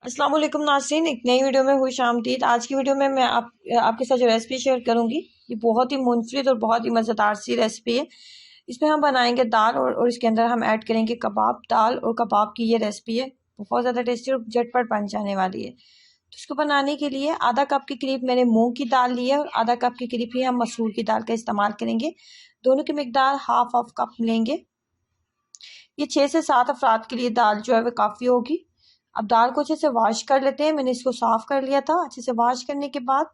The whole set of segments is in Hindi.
अस्सलाम वालेकुम नाज़रीन, एक नई वीडियो में खुश आमदीद। आज की वीडियो में मैं आपके साथ जो रेसिपी शेयर करूंगी ये बहुत ही मुनफरिद और बहुत ही मज़ेदार सी रेसिपी है। इसमें हम बनाएंगे दाल और इसके अंदर हम ऐड करेंगे कबाब। दाल और कबाब की ये रेसिपी है, बहुत ज़्यादा टेस्टी और झटपट बन जाने वाली है। तो इसको बनाने के लिए आधा कप के करीब मैंने मूँग की दाल ली है और आधा कप के करीब ही हम मसूर की दाल का इस्तेमाल करेंगे। दोनों की मिकदार हाफ हाफ कप लेंगे। ये 6 से 7 अफराद के लिए दाल जो है वो काफ़ी होगी। अब दाल को अच्छे से वॉश कर लेते हैं। मैंने इसको साफ़ कर लिया था। अच्छे से वॉश करने के बाद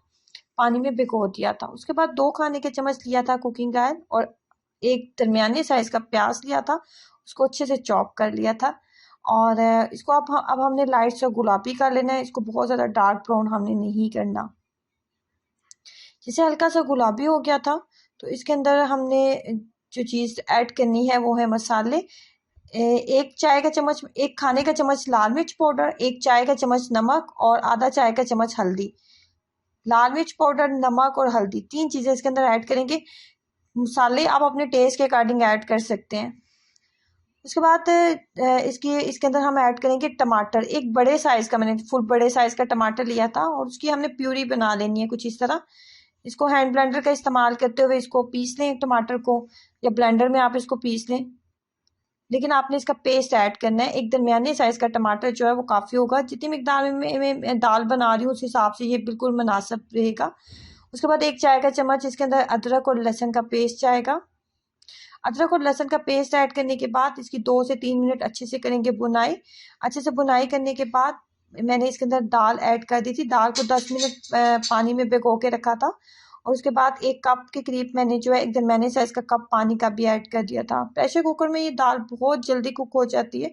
पानी में भिगो दिया था। उसके बाद 2 खाने के चम्मच लिया था कुकिंग ऑयल और एक दरमियाने साइज़ का प्याज लिया था, उसको अच्छे से चॉप कर लिया था। और इसको अब हमने लाइट सा गुलाबी कर लेना है। इसको बहुत ज़्यादा डार्क ब्राउन हमने नहीं करना। जैसे हल्का सा गुलाबी हो गया था तो इसके अंदर हमने जो चीज़ ऐड करनी है वो है मसाले। एक चाय का चम्मच, एक खाने का चम्मच लाल मिर्च पाउडर, एक चाय का चम्मच नमक और आधा चाय का चम्मच हल्दी। लाल मिर्च पाउडर, नमक और हल्दी, 3 चीज़ें इसके अंदर ऐड करेंगे। मसाले आप अपने टेस्ट के अकॉर्डिंग ऐड कर सकते हैं। उसके बाद इसके अंदर हम ऐड करेंगे टमाटर। एक बड़े साइज़ का, मैंने फुल बड़े साइज़ का टमाटर लिया था और उसकी हमने प्यूरी बना लेनी है कुछ इस तरह। इसको हैंड ब्लेंडर का इस्तेमाल करते हुए इसको पीस लें टमाटर को, या ब्लेंडर में आप इसको पीस लें, लेकिन आपने इसका पेस्ट ऐड करना है। एक दरमियाने साइज़ का टमाटर जो है वो काफ़ी होगा। जितनी मिकदार में मैं दाल बना रही हूँ उस हिसाब से ये बिल्कुल मुनासिब रहेगा। उसके बाद एक चाय का चम्मच इसके अंदर अदरक और लहसुन का पेस्ट जाएगा। अदरक और लहसुन का पेस्ट ऐड करने के बाद इसकी 2 से 3 मिनट अच्छे से करेंगे बुनाई। अच्छे से बुनाई करने के बाद मैंने इसके अंदर दाल ऐड कर दी थी। दाल को 10 मिनट पानी में भिगो के रखा था और उसके बाद 1 कप के करीब मैंने जो है एक दरमियाने साइज़ का कप पानी का भी ऐड कर दिया था। प्रेशर कुकर में ये दाल बहुत जल्दी कुक हो जाती है।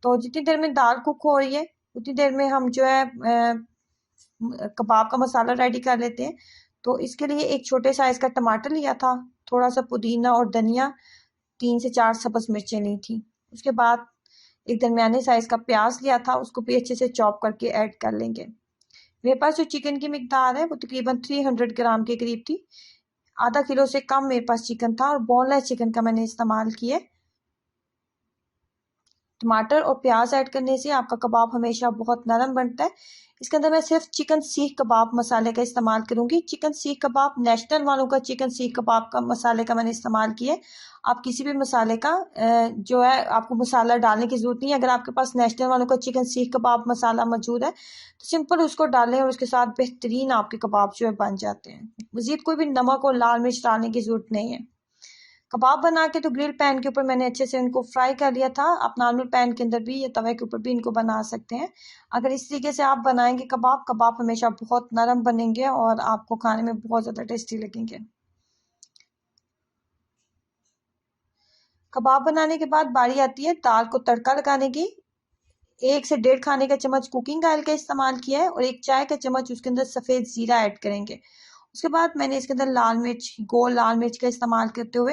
तो जितनी देर में दाल कुक हो रही है उतनी देर में हम जो है कबाब का मसाला रेडी कर लेते हैं। तो इसके लिए एक छोटे साइज़ का टमाटर लिया था, थोड़ा सा पुदीना और धनिया, 3 से 4 सब्ज़ मिर्चें ली थी। उसके बाद एक दरमियाने साइज़ का प्याज लिया था, उसको भी अच्छे से चॉप करके ऐड कर लेंगे। मेरे पास जो चिकन की मिकदार है वो तकरीबन 300 ग्राम के करीब थी। आधा किलो से कम मेरे पास चिकन था और बोनलेस चिकन का मैंने इस्तेमाल किया। टमाटर और प्याज ऐड करने से आपका कबाब हमेशा बहुत नरम बनता है। इसके अंदर मैं सिर्फ चिकन सीख कबाब मसाले का इस्तेमाल करूंगी। चिकन सीख कबाब नेशनल वालों का चिकन सीख कबाब का मसाले का मैंने इस्तेमाल किया है। आप किसी भी मसाले का जो है आपको मसाला डालने की ज़रूरत नहीं है। अगर आपके पास नेशनल वालों का चिकन सीख कबाब मसाला मौजूद है तो सिंपल उसको डालें और उसके साथ बेहतरीन आपके कबाब जो है बन जाते हैं। मज़ीद कोई भी नमक और लाल मिर्च डालने की ज़रूरत नहीं है। कबाब बना के तो ग्रिल पैन के ऊपर मैंने अच्छे से इनको फ्राई कर लिया था। आप नॉर्मल पैन के अंदर भी या तवे के ऊपर भी इनको बना सकते हैं। अगर इस तरीके से आप बनाएंगे कबाब, कबाब हमेशा बहुत नरम बनेंगे और आपको खाने में बहुत ज़्यादा टेस्टी लगेंगे। कबाब बनाने के बाद बारी आती है दाल को तड़का लगाने की। 1 से 1.5 खाने का चम्मच कुकिंग ऑयल का इस्तेमाल किया है और 1 चाय का चम्मच उसके अंदर सफ़ेद ज़ीरा ऐड करेंगे। उसके बाद मैंने इसके अंदर लाल मिर्च, गोल लाल मिर्च का इस्तेमाल करते हुए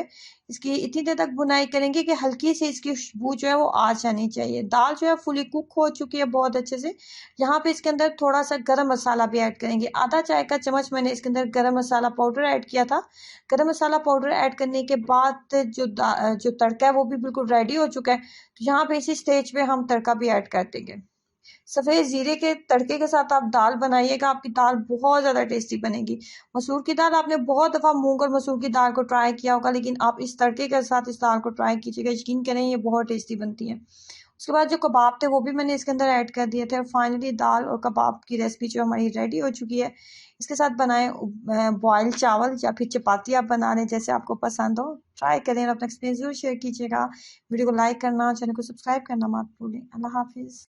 इसकी इतनी देर तक बुनाई करेंगे कि हल्की सी इसकी खुशबू जो है वो आ जानी चाहिए। दाल जो है फुली कुक हो चुकी है बहुत अच्छे से। यहाँ पे इसके अंदर थोड़ा सा गरम मसाला भी ऐड करेंगे। आधा चाय का चम्मच मैंने इसके अंदर गरम मसाला पाउडर ऐड किया था। गरम मसाला पाउडर ऐड करने के बाद जो तड़का है वो भी बिल्कुल रेडी हो चुका है। तो यहाँ पे इसी स्टेज पे हम तड़का भी ऐड कर देंगे। सफ़ेद ज़ीरे के तड़के के साथ आप दाल बनाइएगा, आपकी दाल बहुत ज़्यादा टेस्टी बनेगी। मसूर की दाल आपने बहुत दफ़ा मूंग और मसूर की दाल को ट्राई किया होगा, लेकिन आप इस तड़के के साथ इस दाल को ट्राई कीजिएगा, यकीन करें ये बहुत टेस्टी बनती है। उसके बाद जो कबाब थे वो भी मैंने इसके अंदर ऐड कर दिए थे और फाइनली दाल और कबाब की रेसिपी जो हमारी रेडी हो चुकी है। इसके साथ बनाएं बॉयल चावल या फिर चपाती, आप बना लें जैसे आपको पसंद हो। ट्राई करें और अपना एक्सपीरियंस जरूर शेयर कीजिएगा। वीडियो को लाइक करना, चैनल को सब्सक्राइब करना मत भूलें। अल्लाह हाफिज़।